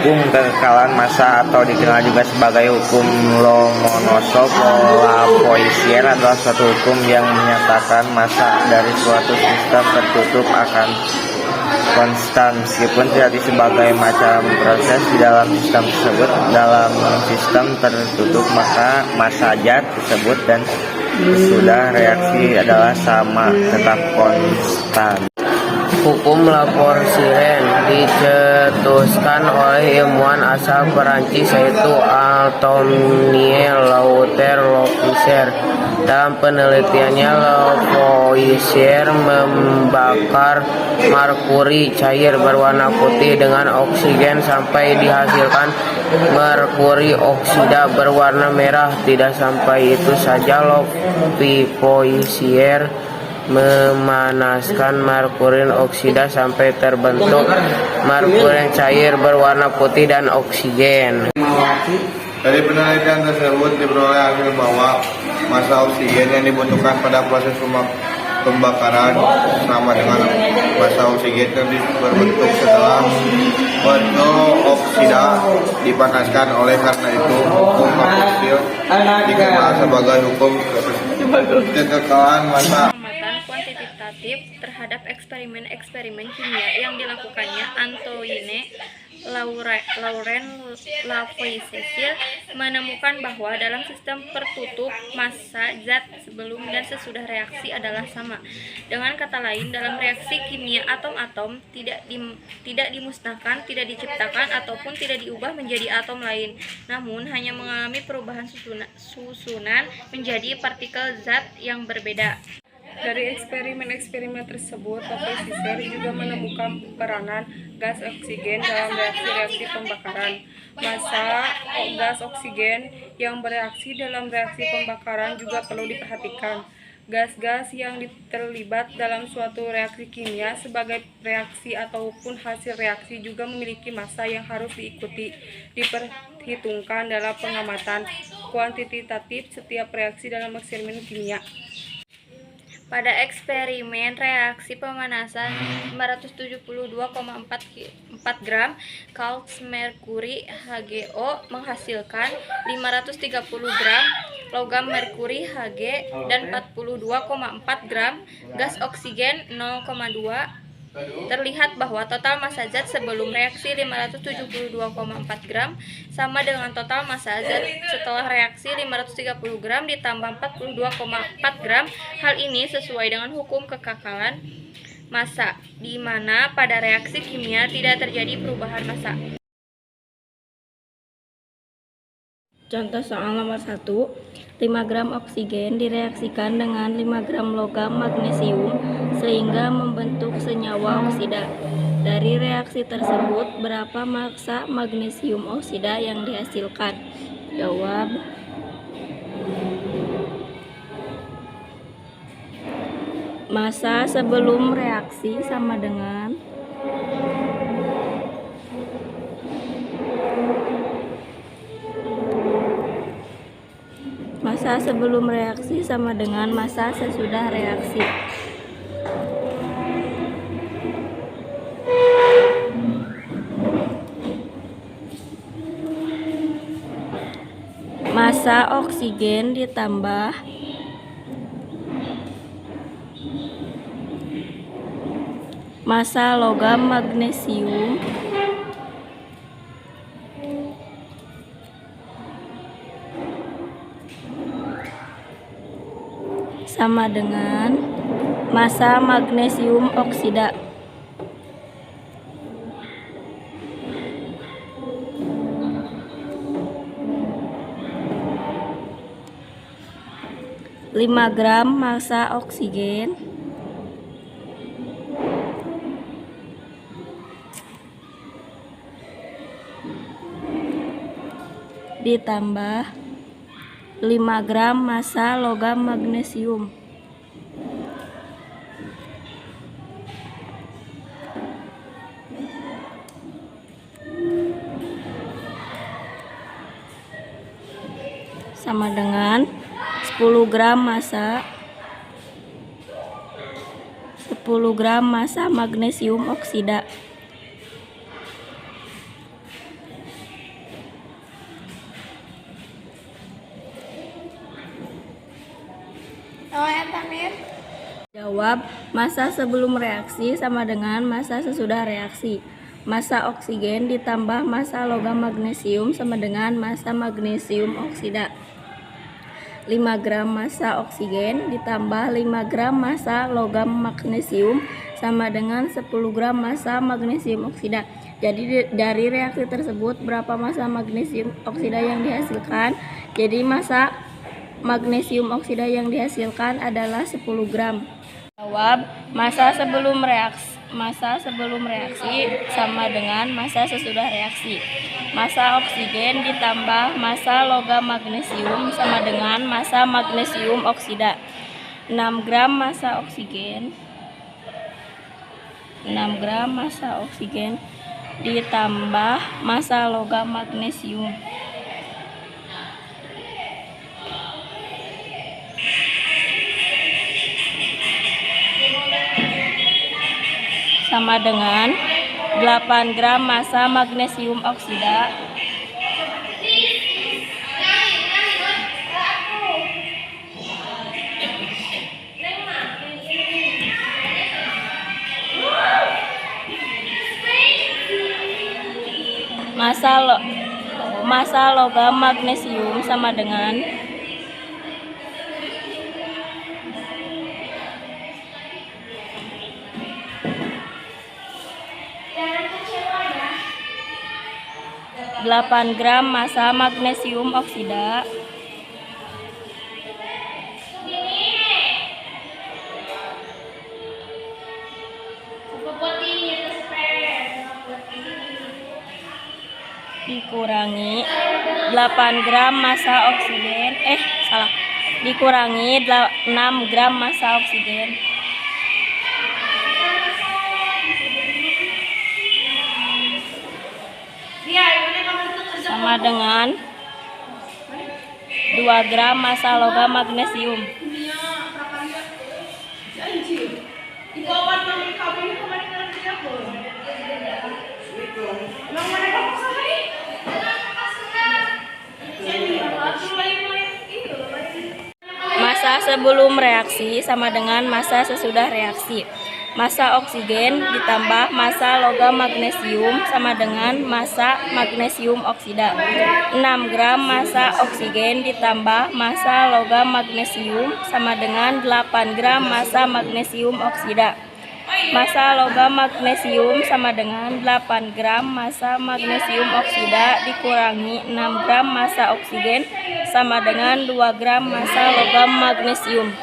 hukum kekekalan massa atau dikenal juga sebagai hukum Lomonosov-Lavoisier adalah suatu hukum yang menyatakan massa dari suatu sistem tertutup akan konstan meskipun tidak sebagai macam proses di dalam sistem tersebut. Dalam sistem tertutup maka massa zat tersebut dan sesudah reaksi adalah sama, tetap konstan. Hukum Lavoisier dicetuskan oleh ilmuwan asal Perancis yaitu Antoine Lavoisier. Dalam penelitiannya, Lavoisier membakar merkuri cair berwarna putih dengan oksigen sampai dihasilkan merkuri oksida berwarna merah. Tidak sampai itu saja, Lavoisier memanaskan merkuri oksida sampai terbentuk merkuri cair berwarna putih dan oksigen. Dari penelitian tersebut diperoleh hasil bahwa massa oksigen yang dibutuhkan pada proses pembakaran sama dengan massa oksigen yang berbentuk setelah oksida dipanaskan. Oleh karena itu, hukum Lavoisier dikenal sebagai hukum kekekalan massa. Kuantitatif terhadap eksperimen-eksperimen kimia yang dilakukannya, Antoine Laurent Lavoisier menemukan bahwa dalam sistem tertutup massa zat sebelum dan sesudah reaksi adalah sama. Dengan kata lain, dalam reaksi kimia atom-atom tidak dimusnahkan, tidak diciptakan ataupun tidak diubah menjadi atom lain, namun hanya mengalami perubahan susunan menjadi partikel zat yang berbeda. Dari eksperimen-eksperimen tersebut, Lavoisier juga menemukan peranan gas oksigen dalam reaksi-reaksi pembakaran. Massa gas oksigen yang bereaksi dalam reaksi pembakaran juga perlu diperhatikan. Gas-gas yang terlibat dalam suatu reaksi kimia sebagai reaksi ataupun hasil reaksi juga memiliki massa yang harus diperhitungkan dalam pengamatan kuantitatif setiap reaksi dalam eksperimen kimia. Pada eksperimen reaksi pemanasan 572,4 gram kalsium merkuri HgO menghasilkan 530 gram logam merkuri Hg dan 42,4 gram gas oksigen 0,2. Terlihat bahwa total massa zat sebelum reaksi 572,4 gram sama dengan total massa zat setelah reaksi 530 gram ditambah 42,4 gram. Hal ini sesuai dengan hukum kekekalan massa, di mana pada reaksi kimia tidak terjadi perubahan massa. Contoh soal nomor 1, 5 gram oksigen direaksikan dengan 5 gram logam magnesium sehingga membentuk senyawa oksida. Dari reaksi tersebut, berapa massa magnesium oksida yang dihasilkan? Jawab. Massa sebelum reaksi sama dengan massa sebelum reaksi sama dengan massa sesudah reaksi. Massa oksigen ditambah massa logam magnesium sama dengan massa magnesium oksida. Lima gram massa oksigen ditambah 5 gram massa logam magnesium. Sama dengan 10 gram massa 10 gram massa magnesium oksida. Jawab, massa sebelum reaksi sama dengan massa sesudah reaksi. Massa oksigen ditambah massa logam magnesium sama dengan massa magnesium oksida. 5 gram massa oksigen ditambah 5 gram massa logam magnesium sama dengan 10 gram massa magnesium oksida. Jadi dari reaksi tersebut berapa massa magnesium oksida yang dihasilkan? Jadi massa magnesium oksida yang dihasilkan adalah 10 gram. Jawab, massa sebelum reaksi sama dengan massa sesudah reaksi. Massa oksigen ditambah massa logam magnesium sama dengan massa magnesium oksida. 6 gram massa oksigen ditambah massa logam magnesium sama dengan 8 gram massa magnesium oksida massa logam magnesium sama dengan 8 gram massa magnesium oksida dikurangi 8 gram massa oksigen dikurangi 6 gram massa oksigen sama dengan 2 gram massa logam magnesium. Massa sebelum reaksi sama dengan massa sesudah reaksi. Massa oksigen ditambah massa logam magnesium sama dengan massa magnesium oksida. 6 gram massa oksigen ditambah massa logam magnesium sama dengan 8 gram massa magnesium oksida. Massa logam magnesium sama dengan 8 gram massa magnesium oksida dikurangi 6 gram massa oksigen sama dengan 2 gram massa logam magnesium.